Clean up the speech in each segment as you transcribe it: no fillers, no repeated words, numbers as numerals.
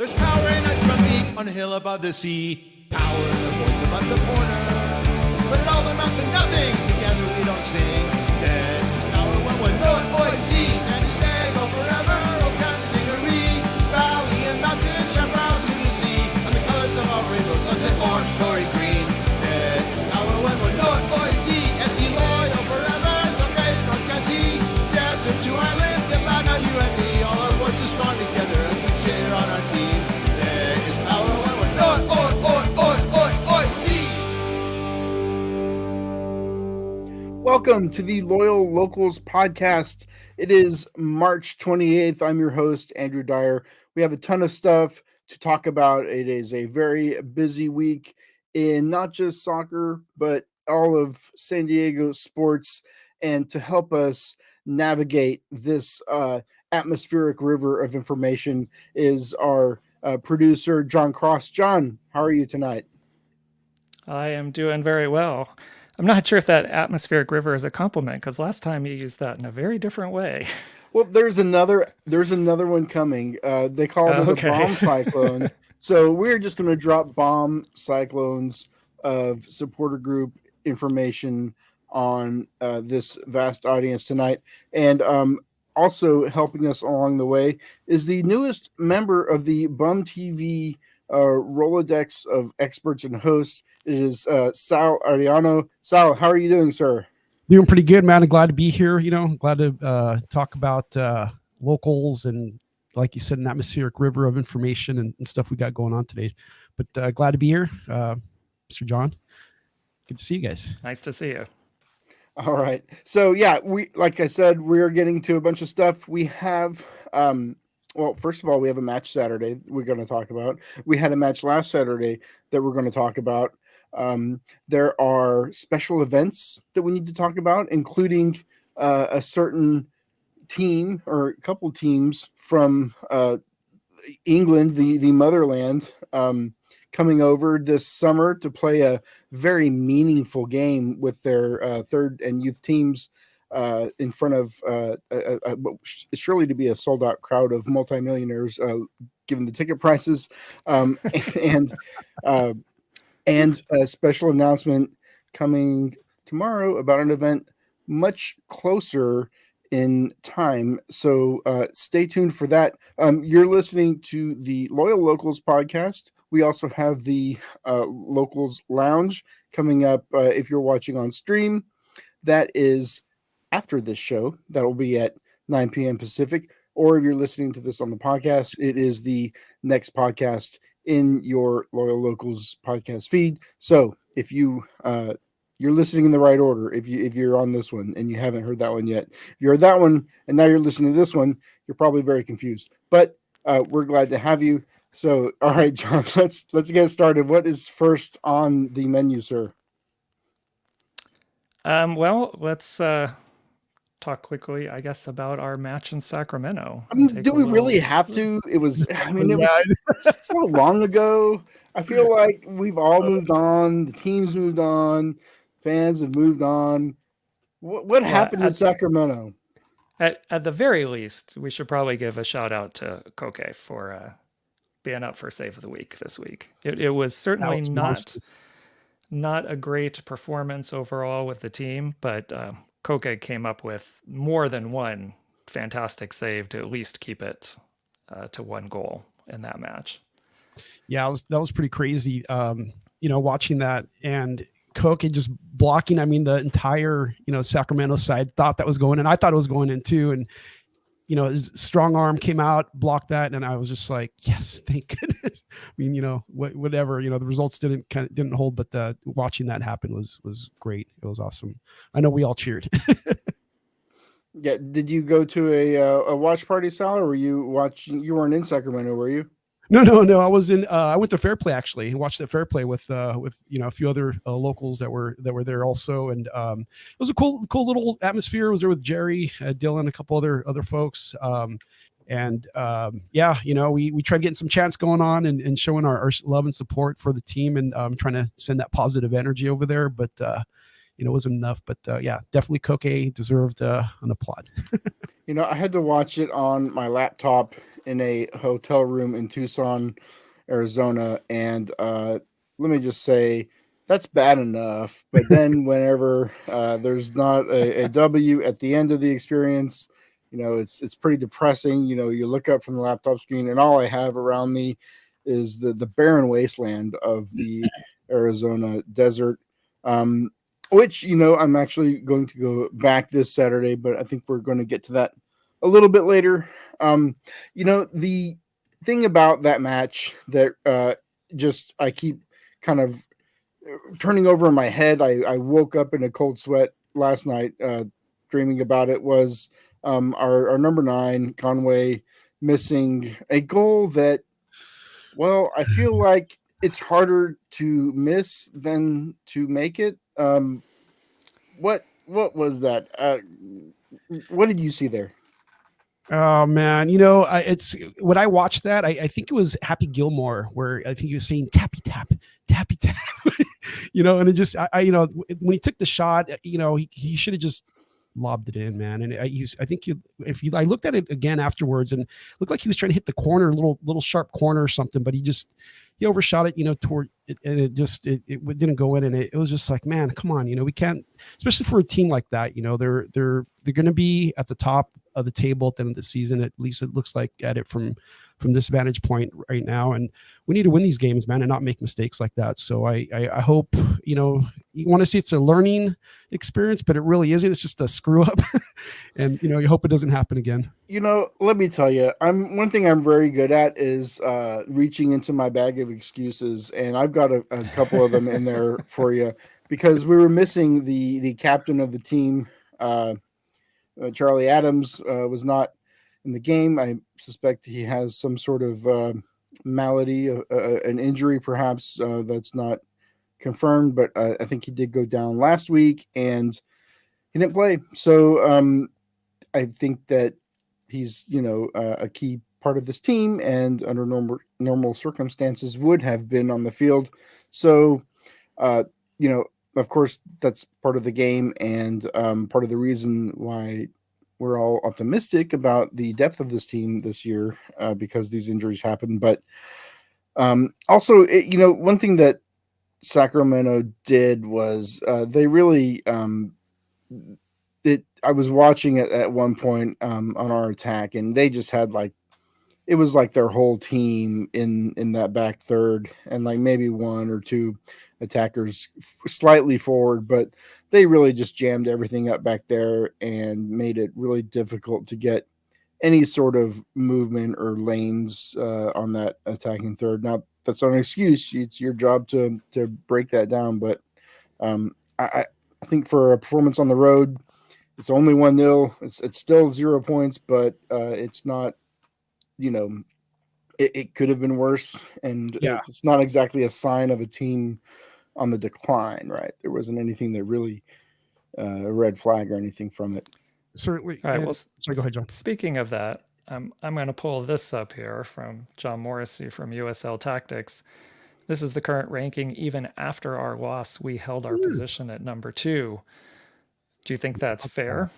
There's power in a drum beat on a hill above the sea. Power in the voice of a supporter. But it all amounts to nothing. Together we don't sing. There's power when we're not noisy. And it's there go forever. Old town scenery. Valley and mountain chaparral to the sea. And the colors of our rainbow, sunset, orange, Tory green. There's power when we're not noisy. ST loyal forever. Someday North County. Desert to islands. Get loud now, you and me. All our voices strong together as we cheer on our team. There is power when we're not Welcome to the Loyal Locals podcast. It is March 28th. I'm your host, Andrew Dyer. We have a ton of stuff to talk about. It is a very busy week in not just soccer, but all of San Diego sports. And to help us navigate this atmospheric river of information is our producer, John Cross. John, how are you tonight? I am doing very well. I'm not sure if that atmospheric river is a compliment because last time you used that in a very different way. Well, there's another one coming. They call it Okay. a bomb cyclone. So we're just going to drop bomb cyclones of supporter group information on this vast audience tonight. And also helping us along the way is the newest member of the BumTV Rolodex of experts and hosts. It is Sal Arellano. Sal, how are you doing, sir? Doing pretty good, man. I'm glad to be here. Glad to talk about locals and, like you said, an atmospheric river of information and stuff we got going on today. But glad to be here, Mr. John. Good to see you guys. Nice to see you. All right. So yeah, like I said, we're getting to a bunch of stuff. We have well, first of all, we have a match Saturday we're going to talk about. We had a match last Saturday that we're going to talk about. There are special events that we need to talk about, including a certain team or a couple teams from England, the motherland, coming over this summer to play a very meaningful game with their third and youth teams in front of surely to be a sold-out crowd of multimillionaires, given the ticket prices, and a special announcement coming tomorrow about an event much closer in time. So stay tuned for that. You're listening to the Loyal Locals podcast. We also have the Locals Lounge coming up if you're watching on stream. That is after this show. That will be at 9 p.m. Pacific. Or if you're listening to this on the podcast, it is the next podcast in your Loyal Locals podcast feed. So if you're listening in the right order, if you're on this one and you haven't heard that one yet, if you're that one and now you're listening to this one, you're probably very confused. But we're glad to have you. So, all right, John, let's get started. What is first on the menu, sir? Well, let's talk quickly, I guess, about our match in Sacramento. I mean, do we really have to? It was so long ago. I feel like we've all moved on. The teams moved on. Fans have moved on. What happened in Sacramento? At the very least, we should probably give a shout out to Koke for being up for Save of the Week this week. It was certainly not a great performance overall with the team, but Koke came up with more than one fantastic save to at least keep it to one goal in that match. Yeah, that was pretty crazy. Watching that and Koke just blocking. I mean, the entire Sacramento side thought that was going in. I thought it was going in too, and his strong arm came out, blocked that, and I was just like, yes, thank goodness. I mean, whatever, the results didn't hold, but watching that happen was great. It was awesome. I know we all cheered. Yeah. Did you go to a watch party, Sal, or were you watching? You weren't in Sacramento, were you? No. I was in. I went to Fair Play actually and watched the Fair Play with a few other locals that were there also, and it was a cool little atmosphere. I was there with Jerry, Dylan, a couple other folks, and we tried getting some chants going on and showing our love and support for the team and trying to send that positive energy over there. But you know, wasn't enough. But yeah, definitely Koke deserved an applaud. You know, I had to watch it on my laptop in a hotel room in Tucson, Arizona, and let me just say that's bad enough. But then whenever there's not a W at the end of the experience, you know, it's pretty depressing. You know, you look up from the laptop screen, and all I have around me is the barren wasteland of the Arizona desert. Which, you know, I'm actually going to go back this Saturday, but I think we're going to get to that a little bit later. You know, the thing about that match that just I keep kind of turning over in my head. I woke up in a cold sweat last night dreaming about it was our number 9, Conway, missing a goal that, well, I feel like it's harder to miss than to make it. What was that? What did you see there? Oh man, you know, it's when I watched that, I think it was Happy Gilmore where I think he was saying tappy tap, tappy tap, you know, and it just, you know, when he took the shot, you know, he should have just lobbed it in, man. And I think I looked at it again afterwards and it looked like he was trying to hit the corner, little sharp corner or something, but he overshot it, you know, toward it, and it didn't go in, and it was just like, man, come on, you know, we can't, especially for a team like that, you know, they're going to be at the top of the table at the end of the season. At least it looks like at it from this vantage point right now. And we need to win these games, man, and not make mistakes like that. So I hope, you know, you want to see it's a learning experience, but it really isn't. It's just a screw up. And, you know, you hope it doesn't happen again. You know, let me tell you, one thing I'm very good at is reaching into my bag of excuses. And I've got a couple of them in there for you, because we were missing the captain of the team. Charlie Adams was not in the game. I suspect he has some sort of malady, an injury perhaps, that's not confirmed, but I think he did go down last week and he didn't play. So I think that he's, you know, a key part of this team, and under normal circumstances would have been on the field. So, you know, of course, that's part of the game, and part of the reason why we're all optimistic about the depth of this team this year, because these injuries happen. But also, you know, one thing that Sacramento did was they really I was watching it at one point on our attack, and they just had it was like their whole team in that back third, and like maybe one or two attackers slightly forward, but they really just jammed everything up back there and made it really difficult to get any sort of movement or lanes on that attacking third. Now, that's not an excuse. It's your job to break that down, but I think for a performance on the road, it's only 1-0. It's still 0 points, but it's not, you know, it could have been worse, and Yeah. it's not exactly a sign of a team on the decline, right? There wasn't anything that really a red flag or anything from it. Certainly. All right. And, Well, sorry, go ahead, John. speaking of that, I'm going to pull this up here from John Morrissey from USL Tactics. This is the current ranking. Even after our loss, we held our position at number 2. Do you think that's fair?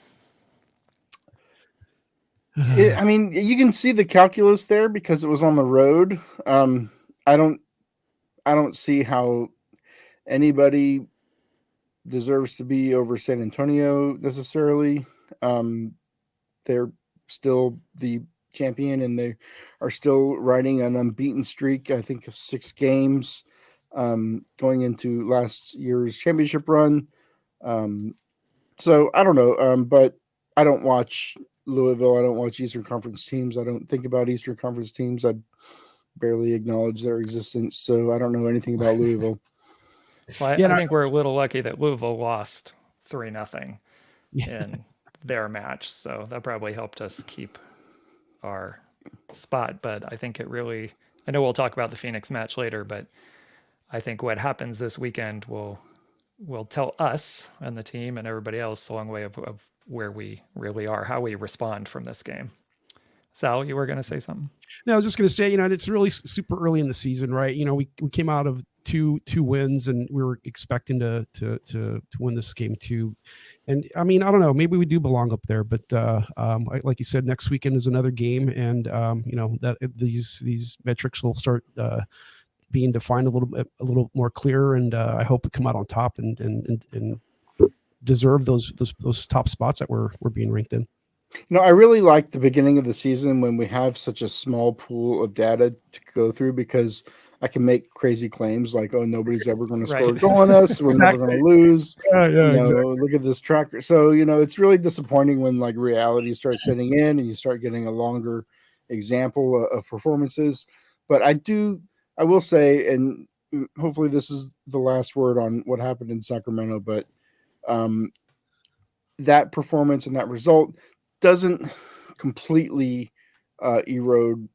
I mean, you can see the calculus there because it was on the road. I don't see how anybody deserves to be over San Antonio necessarily. They're still the champion, and they are still riding an unbeaten streak, I think, of 6 games going into last year's championship run. So I don't know, but I don't watch Louisville. I don't watch Eastern Conference teams. I don't think about Eastern Conference teams. I barely acknowledge their existence, so I don't know anything about Louisville. Well, I think we're a little lucky that Louisville lost 3-0 in their match, so that probably helped us keep our spot. But I think it really, I know we'll talk about the Phoenix match later, but I think what happens this weekend will tell us and the team and everybody else a long way of where we really are, how we respond from this game. Sal, you were going to say something? No, I was just going to say, you know, it's really super early in the season, right? You know, we came out of two wins, and we were expecting to win this game too. And I mean, I don't know, maybe we do belong up there, but like you said, next weekend is another game, and that these metrics will start being defined a little more clear, and I hope we come out on top and deserve those top spots that we're being ranked in. I really like the beginning of the season when we have such a small pool of data to go through, because I can make crazy claims like, "Oh, nobody's ever going to score a goal on us. We're never going to lose." Exactly. Look at this tracker. So it's really disappointing when like reality starts setting in and you start getting a longer example of performances. But I will say, and hopefully this is the last word on what happened in Sacramento, but that performance and that result doesn't completely erode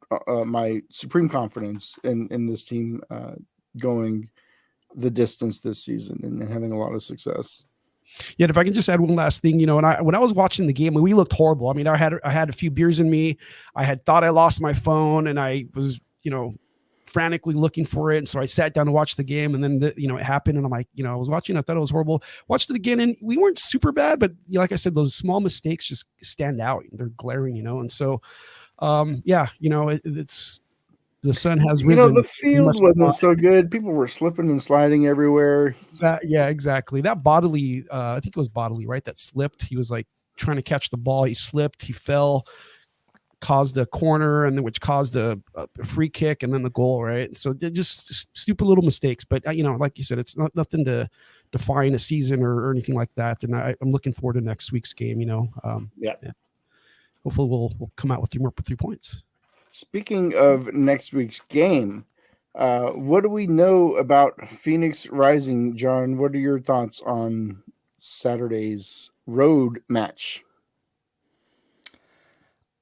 my supreme confidence in this team going the distance this season and having a lot of success. Yeah, if I can just add one last thing, when I was watching the game, we looked horrible. I mean, I had a few beers in me. I had thought I lost my phone, and I was frantically looking for it. And so I sat down to watch the game, and then it happened, and I'm like, I was watching, I thought it was horrible. Watched it again, and we weren't super bad, but like I said, those small mistakes just stand out. They're glaring, and so it's the sun has risen. The field wasn't so good. People were slipping and sliding everywhere. Yeah, exactly. That bodily, I think it was bodily, right? That slipped. He was like trying to catch the ball. He slipped. He fell, caused a corner, and then which caused a free kick, and then the goal, right? So they're just stupid little mistakes. But like you said, it's nothing to define a season or anything like that. And I'm looking forward to next week's game. Yeah. Hopefully we'll come out with 3 points. Speaking of next week's game, what do we know about Phoenix Rising, John? What are your thoughts on Saturday's road match?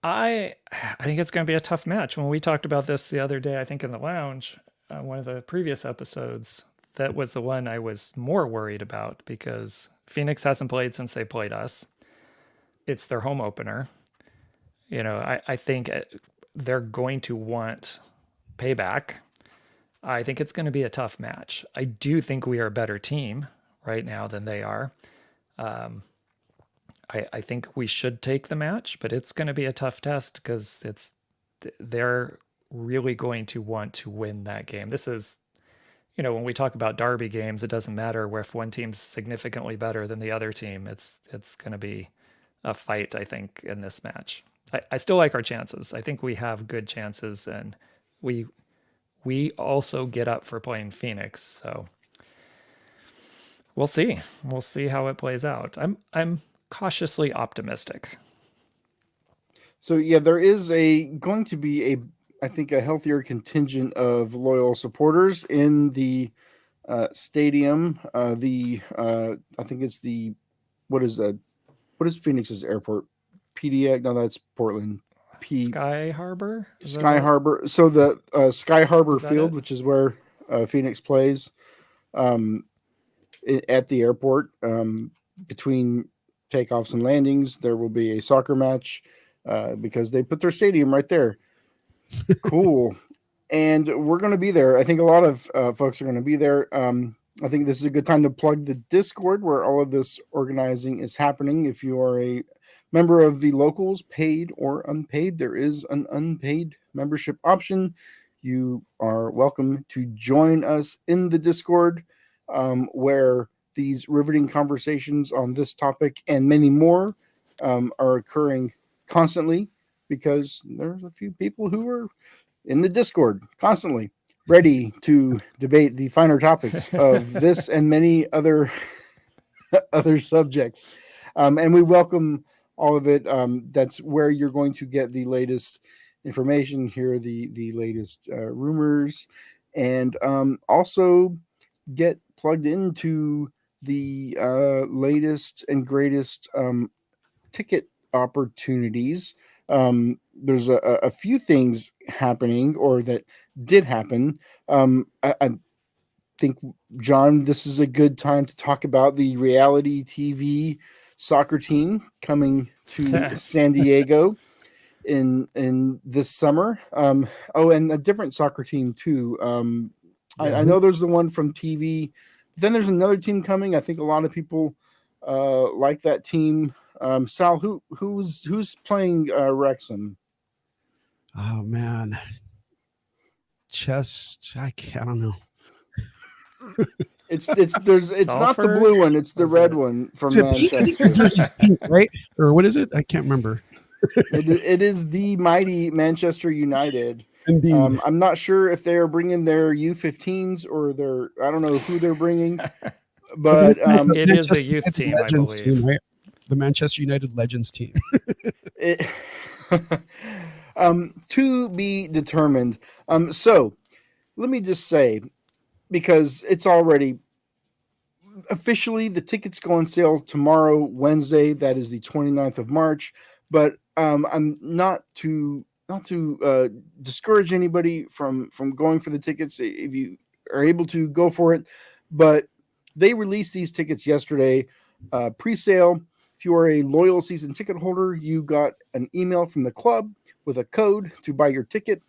I think it's going to be a tough match. When we talked about this the other day, I think in the lounge, one of the previous episodes, that was the one I was more worried about, because Phoenix hasn't played since they played us. It's their home opener. I think they're going to want payback. I think it's going to be a tough match. I do think we are a better team right now than they are. I think we should take the match, but it's going to be a tough test, because they're really going to want to win that game. This is, when we talk about derby games, it doesn't matter if one team's significantly better than the other team. It's going to be a fight, I think, in this match. I still like our chances. I think we have good chances, and we also get up for playing Phoenix. So we'll see. We'll see how it plays out. I'm cautiously optimistic. So yeah, there is going to be I think a healthier contingent of loyal supporters in the stadium. I think it's what is Phoenix's airport? PDX? No, that's Portland. Sky Harbor? Sky Harbor. So the Sky Harbor Field, which is where Phoenix plays, at the airport, between takeoffs and landings, there will be a soccer match because they put their stadium right there. Cool. And we're going to be there. I think a lot of folks are going to be there. I think this is a good time to plug the Discord where all of this organizing is happening. If you are a member of the locals, paid or unpaid, there is an unpaid membership option. You are welcome to join us in the Discord, where these riveting conversations on this topic and many more are occurring constantly, because there's a few people who are in the Discord constantly ready to debate the finer topics of this and many other subjects. And we welcome all of it. That's where you're going to get the latest information, hear the latest rumors, and also get plugged into the latest and greatest ticket opportunities. There's a few things happening, or that did happen. I think, John, this is a good time to talk about the reality TV soccer team coming to San Diego in this summer. And a different soccer team too. I know there's the one from TV. Then there's another team coming. I think a lot of people like that team. Sal, who's playing Wrexham? Oh man, I don't know. It's not the Salford? blue one. It's the Was red it- one from Is it pink? I think Manchester. their jersey's pink, right? Or what is it? I can't remember. It is the mighty Manchester United. Indeed. I'm not sure if they are bringing their U15s or I don't know who they're bringing, but It is a youth team, I Legends believe. team, right? The Manchester United Legends team. it, to be determined. So let me just say, because it's already officially the tickets go on sale tomorrow, Wednesday. That is the 29th of March. But I'm not to discourage anybody from going for the tickets if you are able to go for it. But they released these tickets yesterday, pre-sale. If you are a loyal season ticket holder, you got an email from the club with a code to buy your ticket.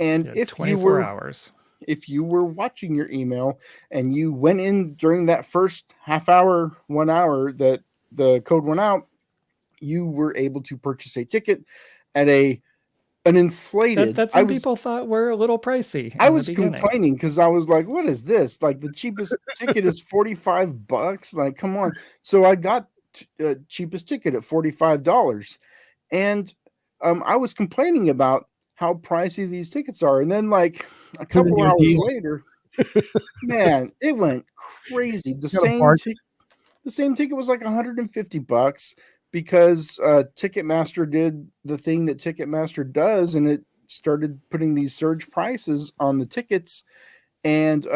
And Yeah, if 24 hours. if you were watching your email and you went in during that first half hour, 1 hour that the code went out, you were able to purchase a ticket at an inflated. That some people thought were a little pricey. I in was the beginning. complaining because I was like, what is this? Like the cheapest ticket is $45. Like, come on. So I got cheapest ticket at $45. And I was complaining about how pricey these tickets are. And then like a couple hours later, man, it went crazy. The same ticket was like $150 because Ticketmaster did the thing that Ticketmaster does, and it started putting these surge prices on the tickets. And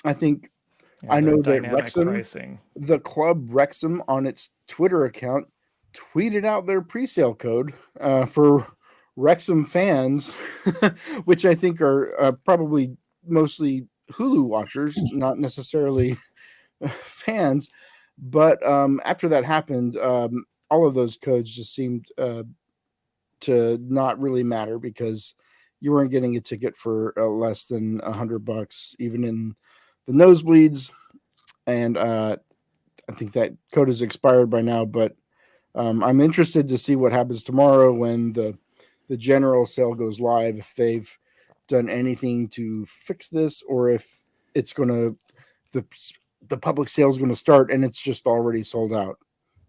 I think I know that Wrexham, pricing. the club Wrexham on its Twitter account tweeted out their pre-sale code for Wrexham fans, which I think are probably mostly Hulu watchers, not necessarily fans. But after that happened, all of those codes just seemed to not really matter because you weren't getting a ticket for less than $100, even in the nosebleeds. And I think that code is expired by now, but I'm interested to see what happens tomorrow when the general sale goes live, if they've done anything to fix this or if it's going to, the public sale is going to start and it's just already sold out.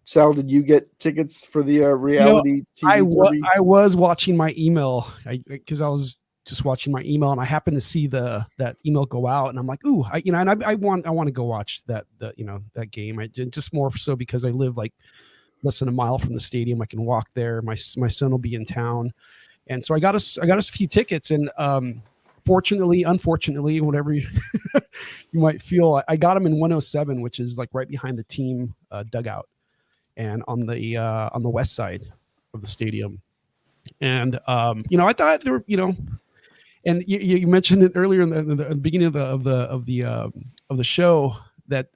Sal, did you get tickets for the reality TV? I was watching my email because I was just watching my email and I happened to see that email go out and I'm like, ooh, I want to go watch that game. I just more so because I live like less than a mile from the stadium. I can walk there. My son will be in town, and so I got us a few tickets. And unfortunately, whatever you might feel, I got them in 107, which is like right behind the team dugout, and on the west side of the stadium. And I thought there were, and you mentioned it earlier in the beginning of the show that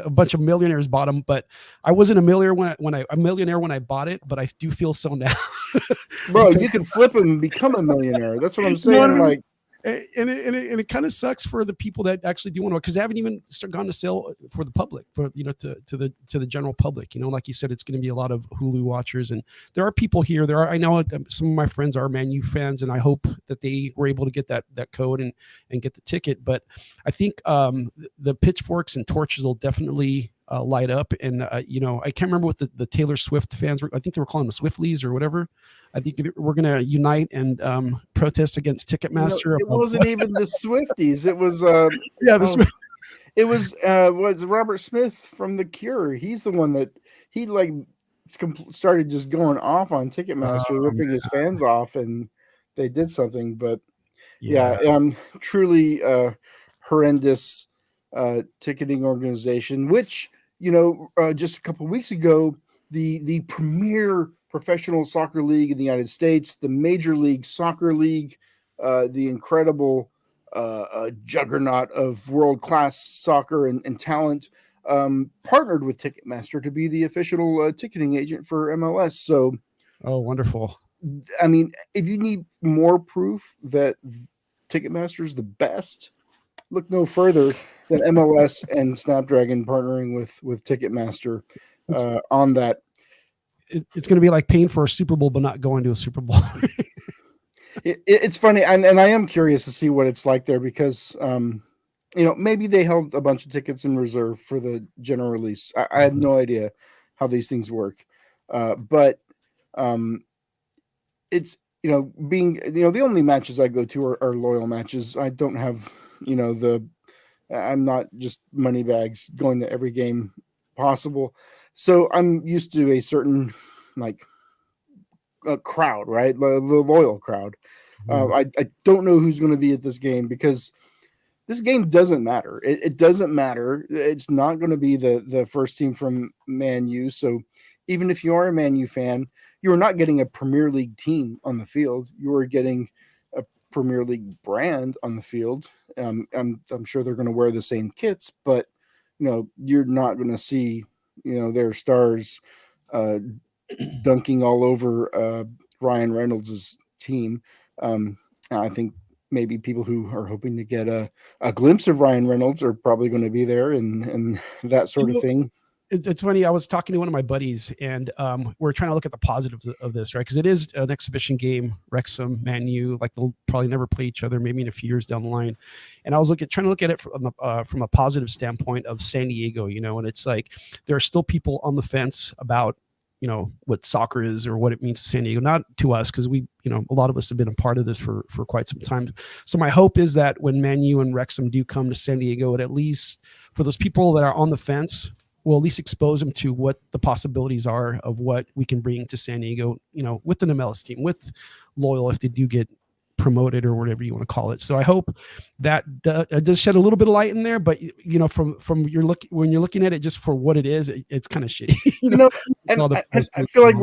a bunch of millionaires bought them, but I wasn't a millionaire when I bought it, but I do feel so now. Bro, you can flip them and become a millionaire. That's what I'm saying. You know what I mean? Like, and it kind of sucks for the people that actually do want to, because they haven't even gone to sale for the public, for to the general public. Like you said, it's going to be a lot of Hulu watchers, and there are people here. I know some of my friends are Man U fans, and I hope that they were able to get that code and get the ticket. But I think the pitchforks and torches will definitely light up. And I can't remember what the Taylor Swift fans were. I think they were calling them Swifties or whatever. I think we're going to unite and protest against Ticketmaster. It wasn't even the Swifties. It was it was Robert Smith from The Cure. He's the one that he started just going off on Ticketmaster, ripping his fans off, and they did something. But truly horrendous ticketing organization. Which just a couple of weeks ago, the premier professional soccer league in the United States, the Major League Soccer League, the incredible juggernaut of world-class soccer and talent, partnered with Ticketmaster to be the official ticketing agent for MLS. So, oh, wonderful. I mean, if you need more proof that Ticketmaster is the best, look no further than MLS and Snapdragon partnering with Ticketmaster on that. It's going to be like paying for a Super Bowl but not going to a Super Bowl. It's funny, and I am curious to see what it's like there because maybe they held a bunch of tickets in reserve for the general release. I have no idea how these things work, but it's being the only matches I go to are loyal matches. I don't have I'm not just money bags going to every game possible, so I'm used to a certain crowd, right? The loyal crowd. I don't know who's going to be at this game because this game doesn't matter. It doesn't matter. It's not going to be the first team from Man U. So even if you are a Man U fan, you are not getting a Premier League team on the field. You are getting a Premier League brand on the field. I'm sure they're going to wear the same kits, but you're not going to see their stars dunking all over Ryan Reynolds' team. I think maybe people who are hoping to get a glimpse of Ryan Reynolds are probably going to be there and that sort of thing. It's funny. I was talking to one of my buddies, and we're trying to look at the positives of this, right? Because it is an exhibition game, Wrexham, Man U. Like they'll probably never play each other, maybe in a few years down the line. And I was trying to look at it from a positive standpoint of San Diego, and it's like there are still people on the fence about what soccer is or what it means to San Diego, not to us, because we, a lot of us have been a part of this for quite some time. So my hope is that when Man U and Wrexham do come to San Diego, it at least for those people that are on the fence, we'll at least expose them to what the possibilities are of what we can bring to San Diego, with the MLS team, with Loyal, if they do get promoted or whatever you want to call it. So I hope that does shed a little bit of light in there, but from your look, when you're looking at it just for what it is, it's kind of shitty. And I feel like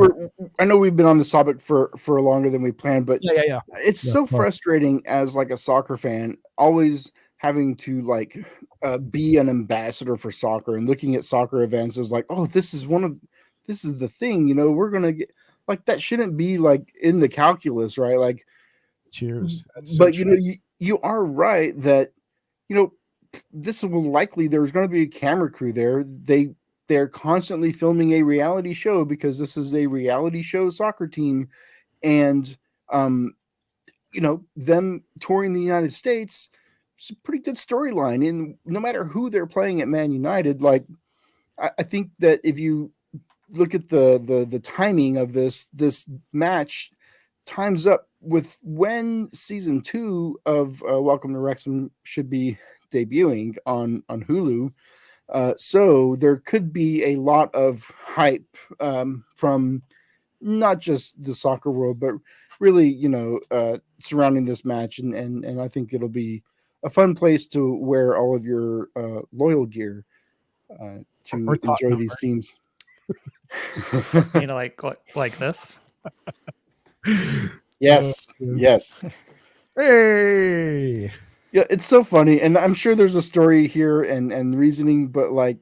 I know we've been on this topic for longer than we planned, but it's so frustrating as like a soccer fan, always having to be an ambassador for soccer and looking at soccer events as like, oh, this is the thing, we're gonna get that shouldn't be in the calculus, right? Like, cheers. But you are right that this will likely there's going to be a camera crew there. They're constantly filming a reality show because this is a reality show soccer team, and them touring the United States, it's a pretty good storyline. And no matter who they're playing at Man United, I think that if you look at the timing of this match, time's up with when season 2 of Welcome to Wrexham should be debuting on Hulu. So there could be a lot of hype from not just the soccer world, but really, surrounding this match. And I think it'll be a fun place to wear all of your loyal gear to enjoy these teams. Like this. Yes. Hey. Yeah, it's so funny, and I'm sure there's a story here and reasoning, but like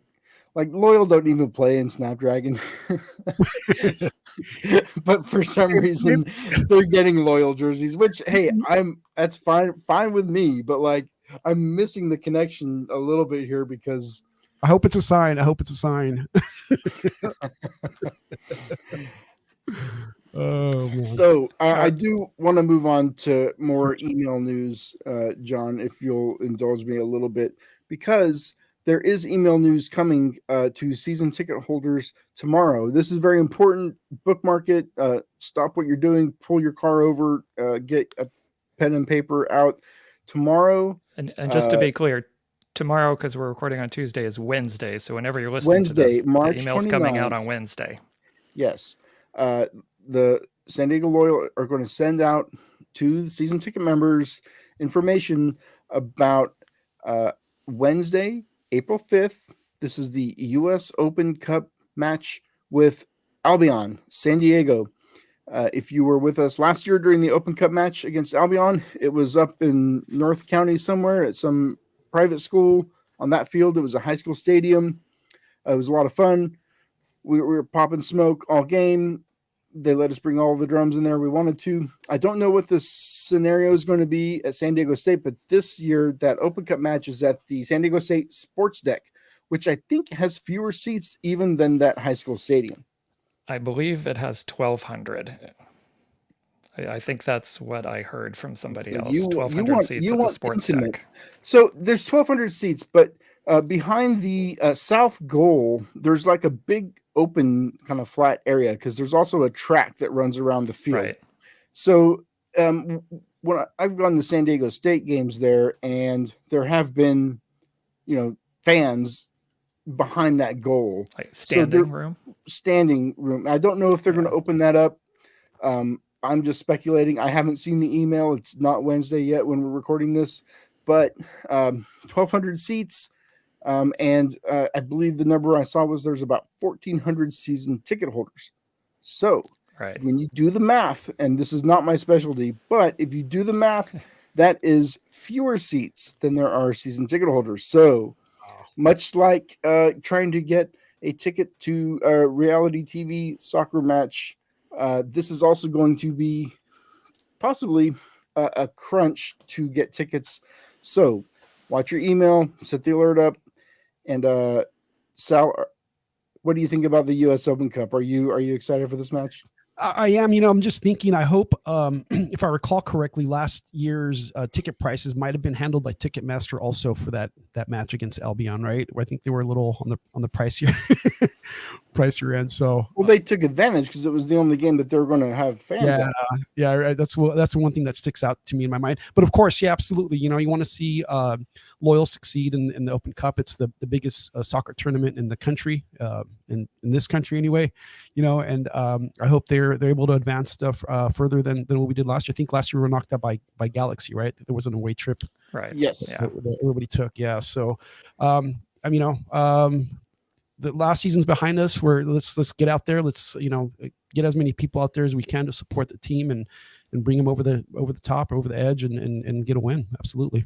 Loyal don't even play in Snapdragon, but for some reason they're getting Loyal jerseys. Which, hey, that's fine with me, but I'm missing the connection a little bit here because I hope it's a sign. Oh, man. So I do want to move on to more email news, John, if you'll indulge me a little bit, because there is email news coming to season ticket holders tomorrow. This is very important. Bookmark it. Stop what you're doing. Pull your car over. Get a pen and paper out tomorrow. And just to be clear, tomorrow, because we're recording on Tuesday, is Wednesday. So whenever you're listening to this, March the email's 29th. coming out on Wednesday. Yes. The San Diego Loyal are going to send out to the season ticket members information about Wednesday, April 5th. This is the U.S. Open Cup match with Albion, San Diego. If you were with us last year during the Open Cup match against Albion, it was up in North County somewhere at some private school on that field. It was a high school stadium. It was a lot of fun. We were popping smoke all game. they let us bring all the drums in there we wanted to. I don't know what the scenario is going to be at San Diego State, but this year that Open Cup match is at the San Diego State Sports Deck, which I think has fewer seats even than that high school stadium. I believe it has 1,200. I think that's what I heard from somebody else. 1,200 seats at the Sports Deck. So there's 1,200 seats, but behind the south goal, there's like a big open kind of flat area because there's also a track that runs around the field. Right. So when I've gone to San Diego State games there, and there have been, fans behind that goal, like standing room. I don't know if they're going to open that up. I'm just speculating. I haven't seen the email. It's not Wednesday yet when we're recording this, but 1,200 seats. And I believe the number I saw was there's about 1,400 season ticket holders. So when you do the math, and this is not my specialty, but if you do the math, that is fewer seats than there are season ticket holders. So much like trying to get a ticket to a reality TV soccer match, this is also going to be possibly a crunch to get tickets. So watch your email, set the alert up. And Sal, what do you think about the U.S. Open Cup? Are you excited for this match? I am. I'm just thinking, I hope, if I recall correctly, last year's ticket prices might have been handled by Ticketmaster also for that match against Albion, right? Where I think they were a little on the pricier end. So they took advantage because it was the only game that they were going to have fans at. Yeah, right. That's the one thing that sticks out to me in my mind. But of course, yeah, absolutely. You want to see Loyal succeed in the Open Cup. It's the biggest soccer tournament in the country, in this country anyway. And I hope they're able to advance stuff further than what we did last year. I think last year we were knocked out by Galaxy, right? There was an away trip. Right. Yes. That everybody took. Yeah. So, the last season's behind us. Let's get out there. Let's get as many people out there as we can to support the team and bring them over the top, over the edge, and get a win. Absolutely.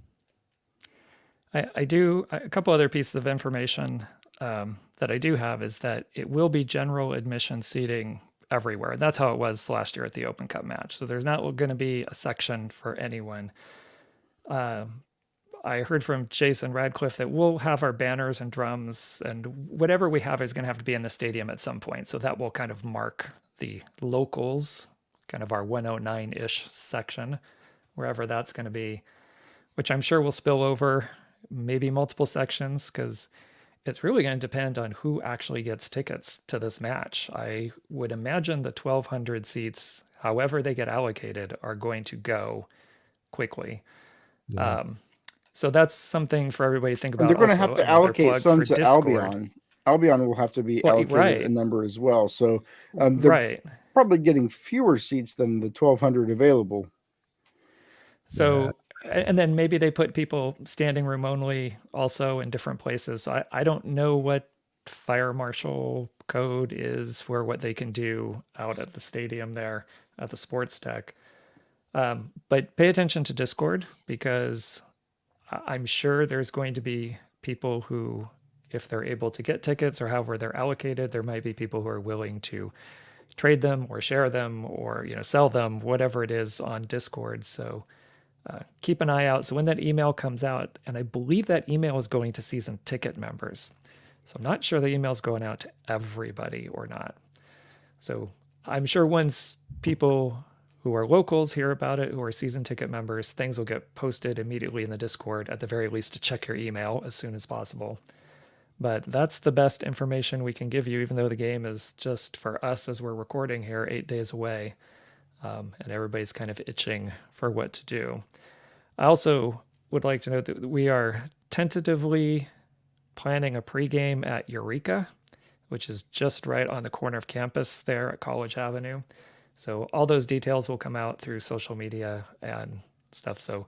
I do a couple other pieces of information that I do have is that it will be general admission seating everywhere. And that's how it was last year at the Open Cup match. So there's not going to be a section for anyone. I heard from Jason Radcliffe that we'll have our banners and drums, and whatever we have is going to have to be in the stadium at some point. So that will kind of mark the locals, kind of our 109-ish section, wherever that's going to be, which I'm sure will spill over maybe multiple sections because it's really going to depend on who actually gets tickets to this match. I would imagine the 1,200 seats, however they get allocated, are going to go quickly. Yeah. So that's something for everybody to think about. And they're going to have to allocate some to Albion. Albion will have to be allocated a number as well. So they're probably getting fewer seats than the 1,200 available. So, and then maybe they put people standing room only also in different places. So I don't know what fire marshal code is for what they can do out at the stadium there at the Sports Deck. But pay attention to Discord because I'm sure there's going to be people who, if they're able to get tickets or however they're allocated, there might be people who are willing to trade them or share them or sell them, whatever it is on Discord. So keep an eye out. So when that email comes out, and I believe that email is going to season ticket members. So I'm not sure the email is going out to everybody or not. So I'm sure once people who are locals hear about it, who are season ticket members, things will get posted immediately in the Discord, at the very least to check your email as soon as possible. But that's the best information we can give you, even though the game is just for us as we're recording here 8 days away. And everybody's kind of itching for what to do. I also would like to note that we are tentatively planning a pregame at Eureka, which is just right on the corner of campus there at College Avenue. So all those details will come out through social media and stuff. So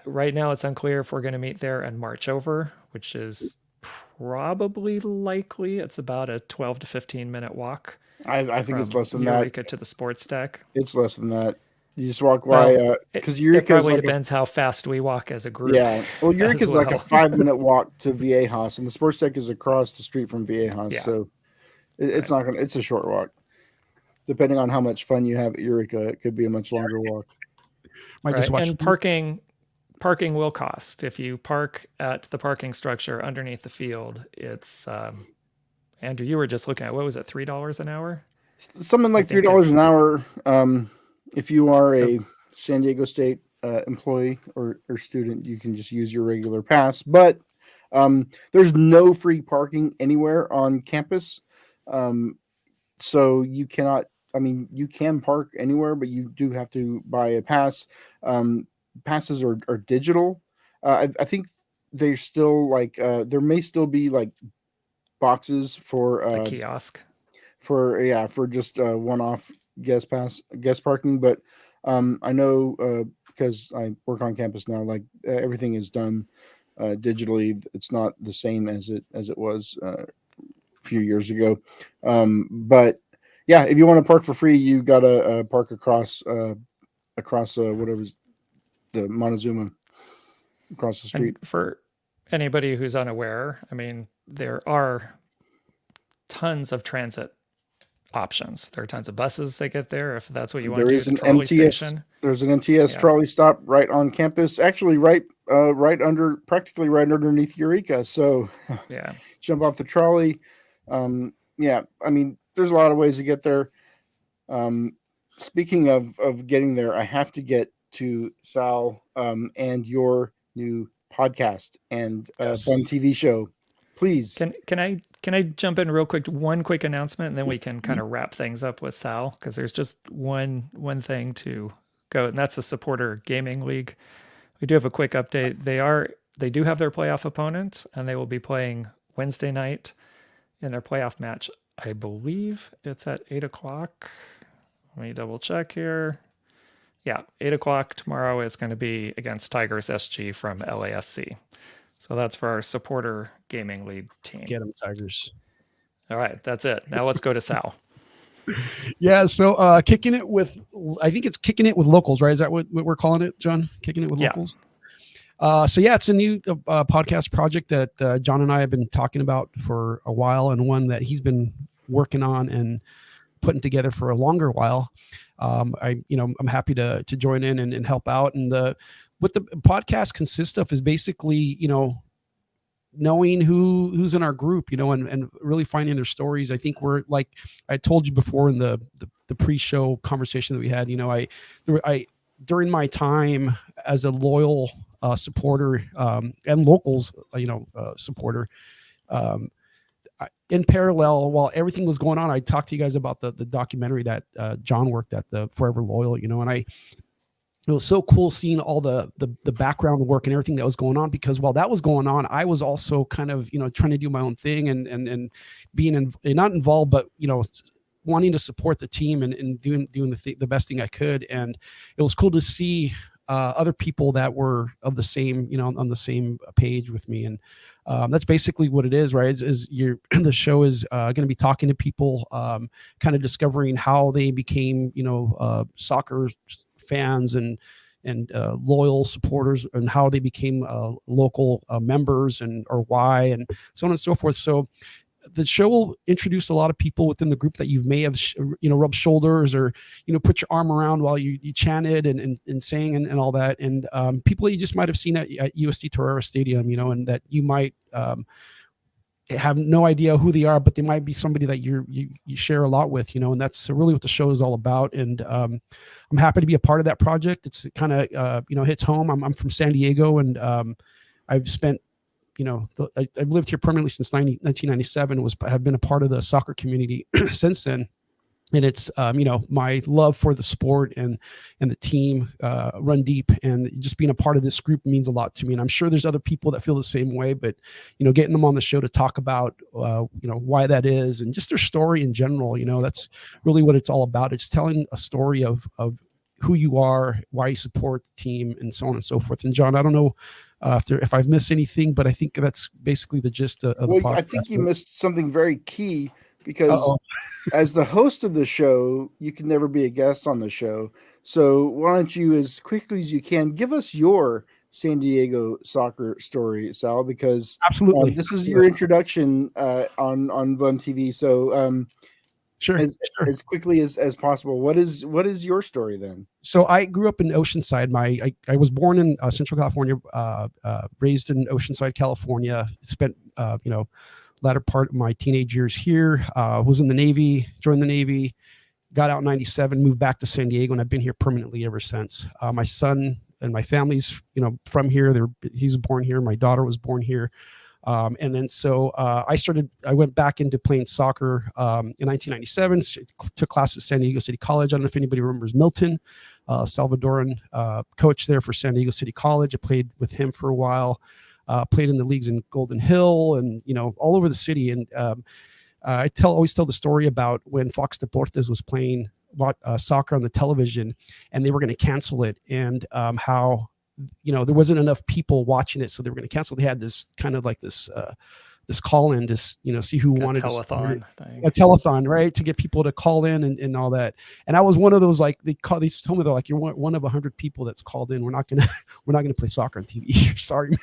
right now it's unclear if we're going to meet there and march over, which is probably likely. It's about a 12 to 15 minute walk. I think it's less than Eureka that. To the Sports Deck. It's less than that. You just walk by because Eureka probably depends how fast we walk as a group. Yeah, well, Eureka is like a 5-minute walk to Viejas, and the Sports Deck is across the street from Viejas, so it's not gonna. It's a short walk. depending on how much fun you have at Eureka, it could be a much longer walk. Might just watch and parking will cost. If you park at the parking structure underneath the field, it's Andrew, you were just looking at, what was it, $3 an hour? Something like $3 an hour. If you are a San Diego State employee or student, you can just use your regular pass. But there's no free parking anywhere on campus. So you cannot, I mean, you can park anywhere, but you do have to buy a pass. Passes are digital. I think they're still like, there may still be like boxes for a kiosk for just one-off guest parking. But I know because I work on campus now, like everything is done digitally. It's not the same as it was a few years ago. But yeah, if you want to park for free, you gotta park across whatever's the Montezuma across the street. And for anybody who's unaware, I mean, there are tons of transit options. There are tons of buses that get there if that's what you want to do. There's an MTS. There's an MTS trolley stop right on campus, actually practically right underneath Eureka. So yeah, jump off the trolley. Yeah, I mean, there's a lot of ways to get there. Speaking of getting there, I have to get to Sal and your new podcast and BumTV show. Please. Can I jump in real quick? One quick announcement, and then we can kind of wrap things up with Sal, because there's just one thing to go, and that's the supporter gaming league. We do have a quick update. They do have their playoff opponent, and they will be playing Wednesday night in their playoff match. I believe it's at 8:00. Let me double check here. Yeah, 8:00 tomorrow is going to be against Tigers SG from LAFC. So that's for our supporter gaming league team. Get them, Tigers. All right, that's it. Now let's go to Sal. Yeah, so Kickin It with, I think it's Kickin It with locals, right? Is that what we're calling it, John? Kickin It with locals? So yeah, it's a new podcast project that John and I have been talking about for a while, and one that he's been working on and putting together for a longer while. I'm happy to join in and help out. And what the podcast consists of is basically, knowing who's in our group, and really finding their stories. I think we're, like I told you before in the pre-show conversation that we had, I during my time as a loyal supporter and locals, supporter, in parallel, while everything was going on, I talked to you guys about the documentary that John worked at, the Forever Loyal, and it was so cool seeing all the background work and everything that was going on, because while that was going on, I was also kind of, trying to do my own thing and being not involved, but, wanting to support the team and doing the best thing I could. And it was cool to see other people that were of the same, on the same page with me. And that's basically what it is, right? The show is going to be talking to people, kind of discovering how they became, soccer fans and loyal supporters, and how they became local members or why, and so on and so forth. So the show will introduce a lot of people within the group that you may have, rubbed shoulders or, put your arm around while you chanted and sang and all that. And people that you just might have seen at USD Torero Stadium, and that you might have no idea who they are, but they might be somebody that you share a lot with, and that's really what the show is all about. And I'm happy to be a part of that project. It's kind of, hits home. I'm from San Diego, and I've spent, I've lived here permanently since 1997, have been a part of the soccer community since then. And it's, my love for the sport and the team run deep, and just being a part of this group means a lot to me. And I'm sure there's other people that feel the same way, but, getting them on the show to talk about, why that is, and just their story in general, that's really what it's all about. It's telling a story of who you are, why you support the team, and so on and so forth. And John, I don't know if I've missed anything, but I think that's basically the gist of the podcast. I think you missed something very key, because as the host of the show, you can never be a guest on the show. So why don't you, as quickly as you can, give us your San Diego soccer story, Sal, because absolutely this is your introduction on BumTV. So Sure. as quickly as possible. What is your story then? So I grew up in Oceanside. I was born in Central California, raised in Oceanside, California. Spent latter part of my teenage years here. Was in the Navy, joined the Navy, got out in '97, moved back to San Diego, and I've been here permanently ever since. My son and my family's from here. He's born here. My daughter was born here. And then so I went back into playing soccer in 1997, took classes at San Diego City College. I don't know if anybody remembers Milton, Salvadoran coach there for San Diego City College. I played with him for a while, played in the leagues in Golden Hill and, all over the city. And I always tell the story about when Fox Deportes was playing soccer on the television and they were going to cancel it, and how there wasn't enough people watching it, so they were going to cancel. They had this kind of like this call in to see who wanted a telethon, right, to get people to call in and all that. And I was one of those, like, they told me, they're like, you're one of 100 people that's called in. We're not gonna play soccer on TV. Sorry, man.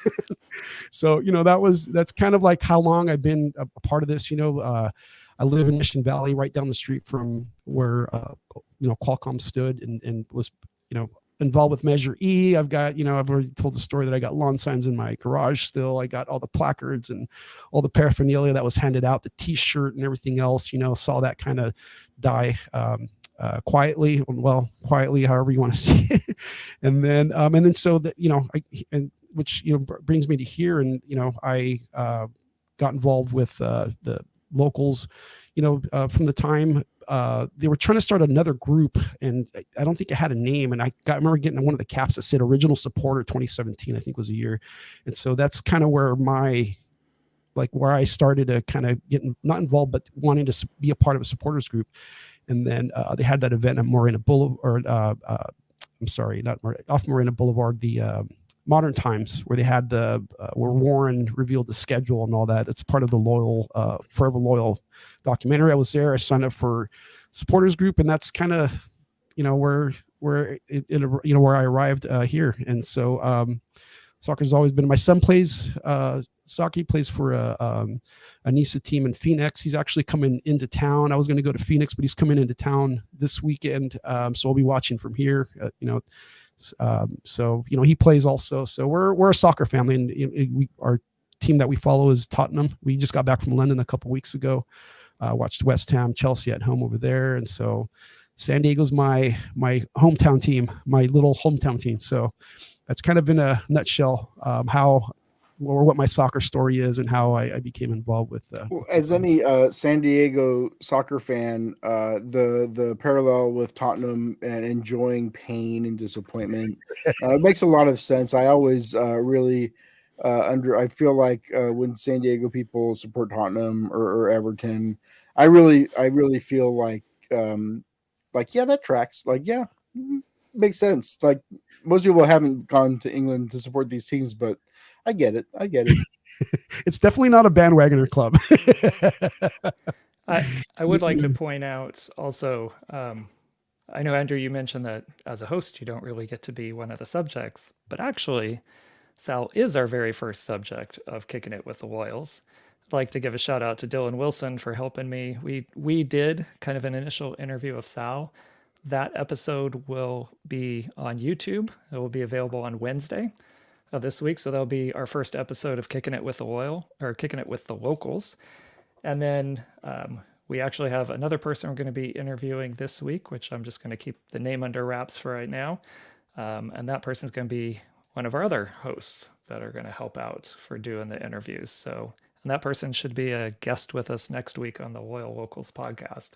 So that's kind of like how long I've been a part of this. I live in Mission Valley, right down the street from where Qualcomm stood, and was involved with Measure E. I've got, I've already told the story that I got lawn signs in my garage still. I got all the placards and all the paraphernalia that was handed out, the T-shirt and everything else, saw that kind of die quietly, however you want to see it. And then so that, which brings me to here. And, I got involved with the locals, from the time they were trying to start another group, and I don't think it had a name. And I remember getting one of the caps that said Original Supporter 2017, I think was a year. And so that's kind of where where I started to kind of get not involved, but wanting to be a part of a supporters group. And then they had that event at Morena Boulevard, off Morena Boulevard, the Modern Times, where they had where Warren revealed the schedule and all that. It's part of the Forever Loyal documentary. I was there. I signed up for supporters group, and that's kind of where I arrived here. And so soccer's always been. My son plays soccer. He plays for a NISA team in Phoenix. He's actually coming into town. I was going to go to Phoenix, but he's coming into town this weekend. So I'll be watching from here. So he plays also. So we're a soccer family, and our team that we follow is Tottenham. We just got back from London a couple weeks ago. Watched West Ham, Chelsea at home over there, and so San Diego's my hometown team, my little hometown team. So that's kind of in a nutshell what my soccer story is and how I became involved with. As any San Diego soccer fan, the parallel with Tottenham and enjoying pain and disappointment it makes a lot of sense. I always really I feel like when San Diego people support Tottenham or Everton, I really feel like yeah, that tracks. Like, yeah, makes sense. Like, most people haven't gone to England to support these teams, but I get it. It's definitely not a bandwagoner club. I would like to point out also, I know, Andrew, you mentioned that as a host, you don't really get to be one of the subjects, but actually, Sal is our very first subject of Kicking It with the Loyals. I'd like to give a shout out to Dylan Wilson for helping me. We did kind of an initial interview of Sal. That episode will be on YouTube. It will be available on Wednesday of this week. So that'll be our first episode of Kicking It with the Kicking It with the Locals. And then we actually have another person we're going to be interviewing this week, which I'm just going to keep the name under wraps for right now. And that person's going to be one of our other hosts that are going to help out for doing the interviews. So, and that person should be a guest with us next week on the Loyal Locals podcast.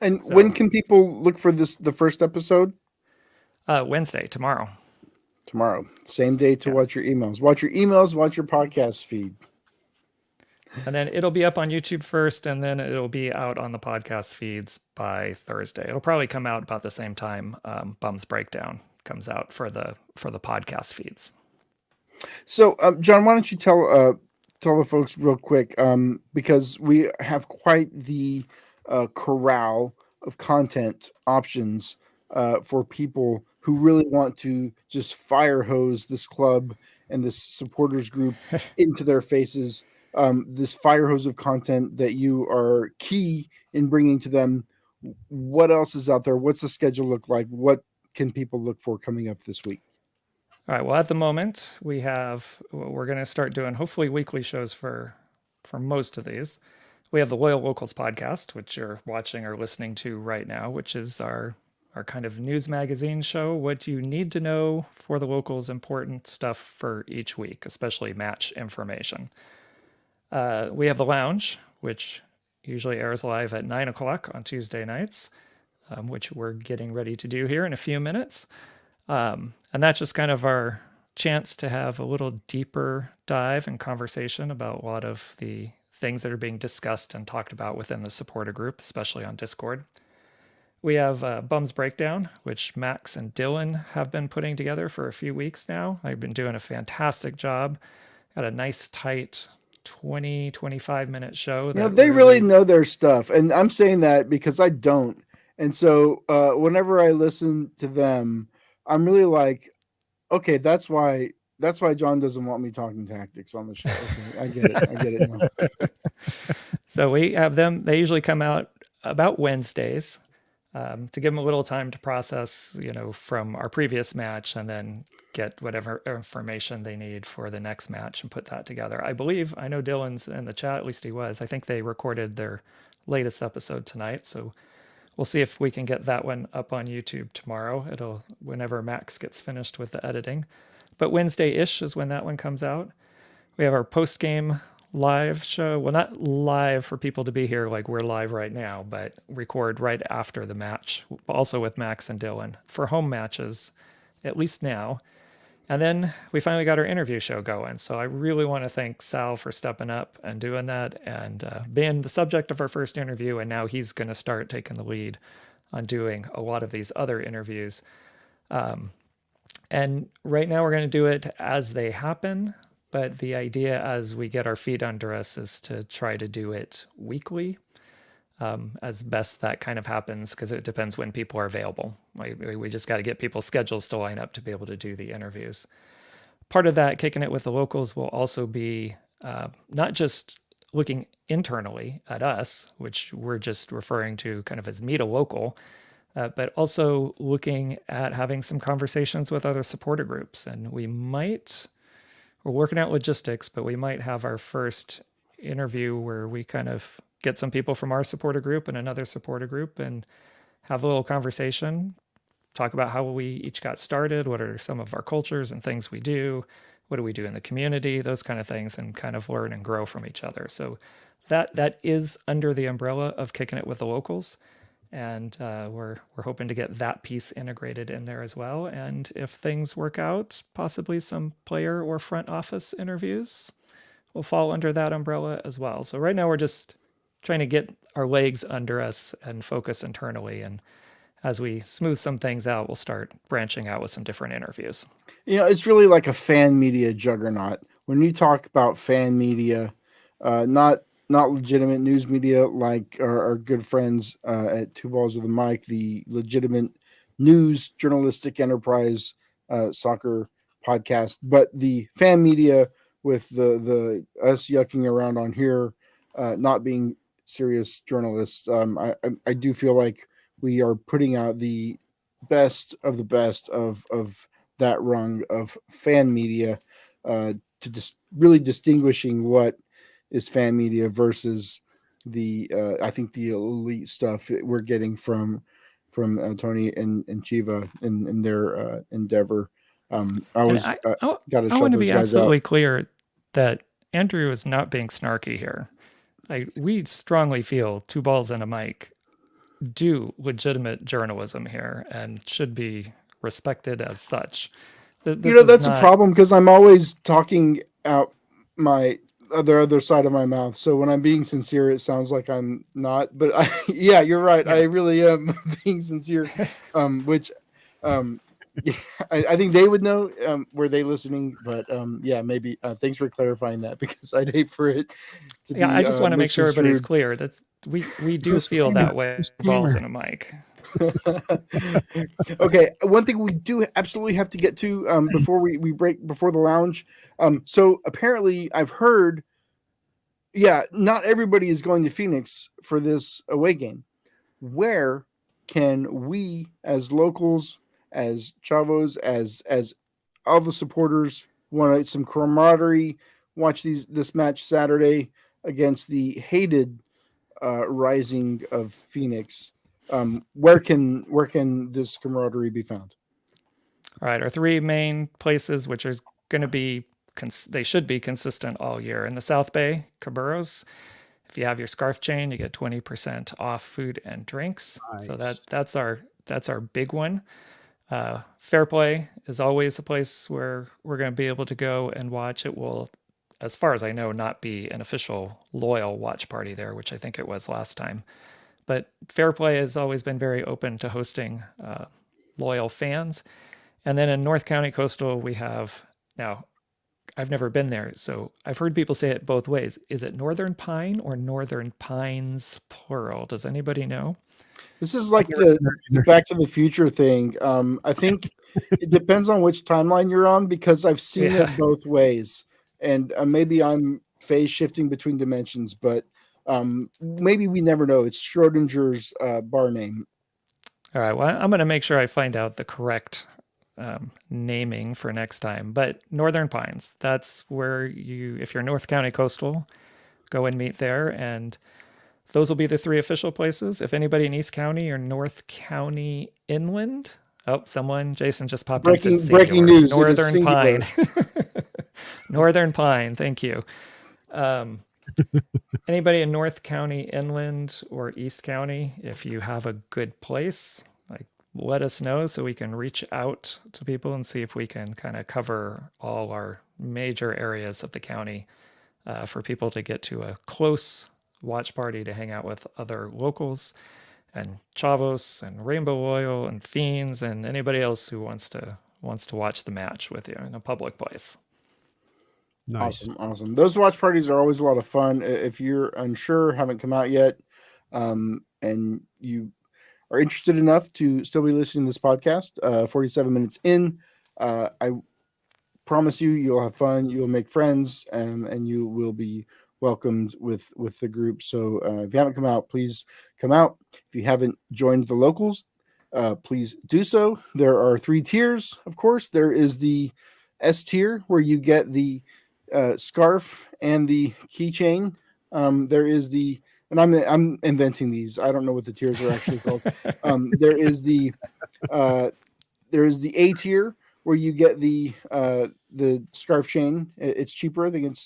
And when can people look for the first episode? Wednesday, tomorrow. Tomorrow, same day to watch your emails. Watch your podcast feed. And then it'll be up on YouTube first, and then it'll be out on the podcast feeds by Thursday. It'll probably come out about the same time Bum's Breakdown comes out for the podcast feeds. So, John, why don't you tell the folks real quick, because we have quite the corral of content options for people who really want to just fire hose this club and this supporters group into their faces. this fire hose of content that you are key in bringing to them. What else is out there? What's the schedule look like? What can people look for coming up this week? All right. Well, at the moment, we're going to start doing hopefully weekly shows for most of these. We have the Loyal Locals podcast, which you're watching or listening to right now, which is our kind of news magazine show. What you need to know for the locals, important stuff for each week, especially match information. We have the Lounge, which usually airs live at 9 o'clock on Tuesday nights, which we're getting ready to do here in a few minutes. And that's just kind of our chance to have a little deeper dive and conversation about a lot of the things that are being discussed and talked about within the supporter group, especially on Discord. We have Bum's Breakdown, which Max and Dylan have been putting together for a few weeks now. They've been doing a fantastic job. Got a nice, tight 20-25 minute show. They really know their stuff. And I'm saying that because I don't. And so whenever I listen to them, I'm really like, okay, that's why John doesn't want me talking tactics on the show. Okay, I get it now. So we have them. They usually come out about Wednesdays to give them a little time to process, from our previous match, and then get whatever information they need for the next match and put that together. I know Dylan's in the chat, at least he was. I think they recorded their latest episode tonight. So we'll see if we can get that one up on YouTube tomorrow. Whenever Max gets finished with the editing. But Wednesday-ish is when that one comes out. We have our post-game live show. Well, not live for people to be here like we're live right now, but record right after the match, also with Max and Dylan for home matches, at least now. And then we finally got our interview show going. So I really want to thank Sal for stepping up and doing that and being the subject of our first interview. And now he's going to start taking the lead on doing a lot of these other interviews. And right now we're going to do it as they happen. But the idea as we get our feet under us is to try to do it weekly as best that kind of happens, because it depends when people are available. We just got to get people's schedules to line up to be able to do the interviews. Part of that, Kicking It with the Locals, will also be not just looking internally at us, which we're just referring to kind of as meet a local, but also looking at having some conversations with other supporter groups. And we're working out logistics, but we might have our first interview where we kind of get some people from our supporter group and another supporter group and have a little conversation, talk about how we each got started, what are some of our cultures and things we do, what do we do in the community, those kind of things, and kind of learn and grow from each other. So that is under the umbrella of Kicking It with the Locals. And we're hoping to get that piece integrated in there as well. And if things work out, possibly some player or front office interviews will fall under that umbrella as well. So right now we're just trying to get our legs under us and focus internally. And as we smooth some things out, we'll start branching out with some different interviews. It's really like a fan media juggernaut. When you talk about fan media, not legitimate news media like our good friends at Two Balls with a Mic, the legitimate news journalistic enterprise soccer podcast, but the fan media with the us yucking around on here, not being serious journalists. I do feel like we are putting out the best of the best of that rung of fan media to really distinguishing what is fan media versus the I think the elite stuff that we're getting from Tony and Chiva in their endeavor. I want to be absolutely clear that Andrew is not being snarky here. We strongly feel Two Balls and a Mic do legitimate journalism here and should be respected as such. That's a problem because I'm always talking out my other side of my mouth. So when I'm being sincere, it sounds like I'm not. But you're right. Yeah. I really am being sincere. Which I think they would know. Were they listening? But maybe. Thanks for clarifying that because I'd hate for it to be. I just want to make sure everybody's clear. That's we do feel that way. Balls and a Mic. Okay, one thing we do absolutely have to get to before we break before the lounge. So apparently I've heard yeah, not everybody is going to Phoenix for this away game. Where can we, as locals, as Chavos, as all the supporters, want some camaraderie? Watch this match Saturday against the hated Rising of Phoenix. Where can this camaraderie be found? All right, our three main places, which are going to be they should be consistent all year. In the South Bay, Cabarros. If you have your scarf chain, you get 20% off food and drinks. Nice. So that's our big one. Fair Play is always a place where we're going to be able to go and watch. It will, as far as I know, not be an official loyal watch party there, which I think it was last time. But Fair Play has always been very open to hosting loyal fans. And then in North County Coastal, we have now. I've never been there, so I've heard people say it both ways. Is it Northern Pine or Northern Pines plural? Does anybody know? This is like the Back to the Future thing. I think it depends on which timeline you're on, because I've seen it both ways, and maybe I'm phase shifting between dimensions, but maybe we never know. It's Schrodinger's bar name. All right. Well, I'm going to make sure I find out the correct naming for next time. But Northern Pines, that's where if you're North County Coastal, go and meet there. And those will be the three official places. If anybody in East County or North County Inland, Jason just popped in. Breaking news. Northern Pine. Northern Pine. Thank you. Anybody in North County Inland or East County, if you have a good place, let us know so we can reach out to people and see if we can kind of cover all our major areas of the county for people to get to a close watch party to hang out with other locals and Chavos and Rainbow Loyal and Fiends and anybody else who wants to watch the match with you in a public place. Nice. Awesome. Those watch parties are always a lot of fun. If you're unsure, haven't come out yet, and you are interested enough to still be listening to this podcast, 47 minutes in, I promise you'll have fun, you'll make friends, and you will be welcomed with the group. So if you haven't come out, please come out. If you haven't joined the locals, please do so. There are 3 tiers, of course. There is the S tier, where you get the scarf and the keychain. There is the, and I'm inventing these. I don't know what the tiers are actually called. There is the A tier, where you get the scarf chain. It's cheaper. I think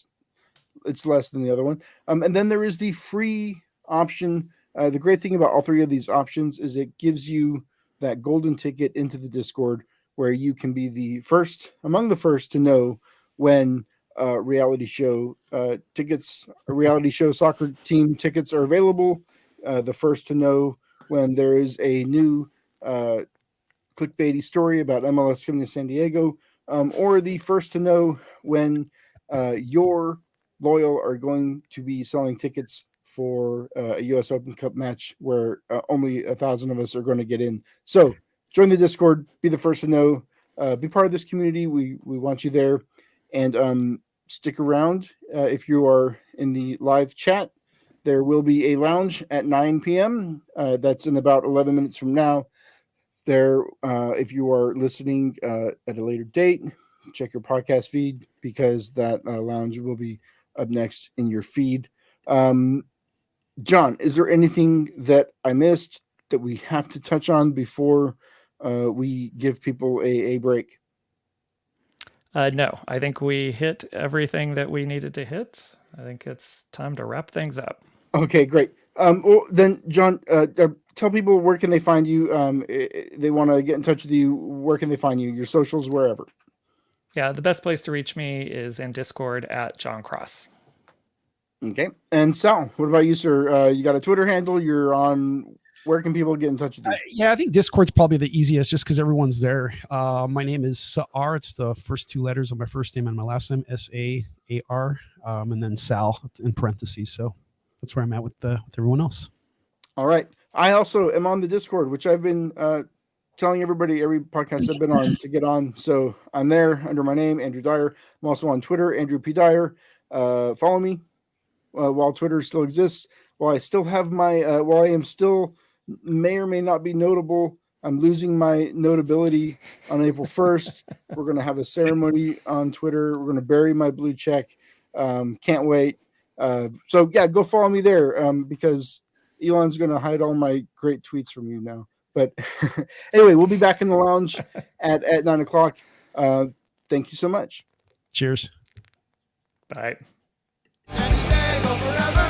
it's less than the other one. And then there is the free option. The great thing about all 3 of these options is it gives you that golden ticket into the Discord, where you can be among the first to know when reality show soccer team tickets are available, the first to know when there is a new clickbaity story about MLS coming to San Diego, or the first to know when your loyal are going to be selling tickets for a US Open Cup match where only 1,000 of us are going to get in. So join the Discord, be the first to know, be part of this community. We want you there, and stick around. If you are in the live chat, there will be a lounge at 9 p.m. That's in about 11 minutes from now. There, if you are listening at a later date, check your podcast feed, because that lounge will be up next in your feed. John, is there anything that I missed that we have to touch on before we give people a break? No, I think we hit everything that we needed to hit. I think it's time to wrap things up. Okay, great. Well, then, John, tell people where can they find you. They want to get in touch with you. Where can they find you? Your socials, wherever. Yeah, the best place to reach me is in Discord at John Cross. Okay. And Sal, what about you, sir? You got a Twitter handle? You're on. Where can people get in touch with you? I think Discord's probably the easiest, just because everyone's there. My name is Saar. It's the first 2 letters of my first name and my last name, SAAR, and then Sal in parentheses. So that's where I'm at with everyone else. All right. I also am on the Discord, which I've been telling everybody every podcast I've been on to get on. So I'm there under my name, Andrew Dyer. I'm also on Twitter, Andrew P. Dyer. Follow me. while Twitter still exists, while I still have my, while I am still may or may not be notable, I'm losing my notability on April 1st. We're going to have a ceremony on Twitter. We're going to bury my blue check. Can't wait. So yeah, go follow me there because Elon's going to hide all my great tweets from you now. But anyway, we'll be back in the lounge at 9:00. Thank you so much. Cheers. Bye. Any day, go forever.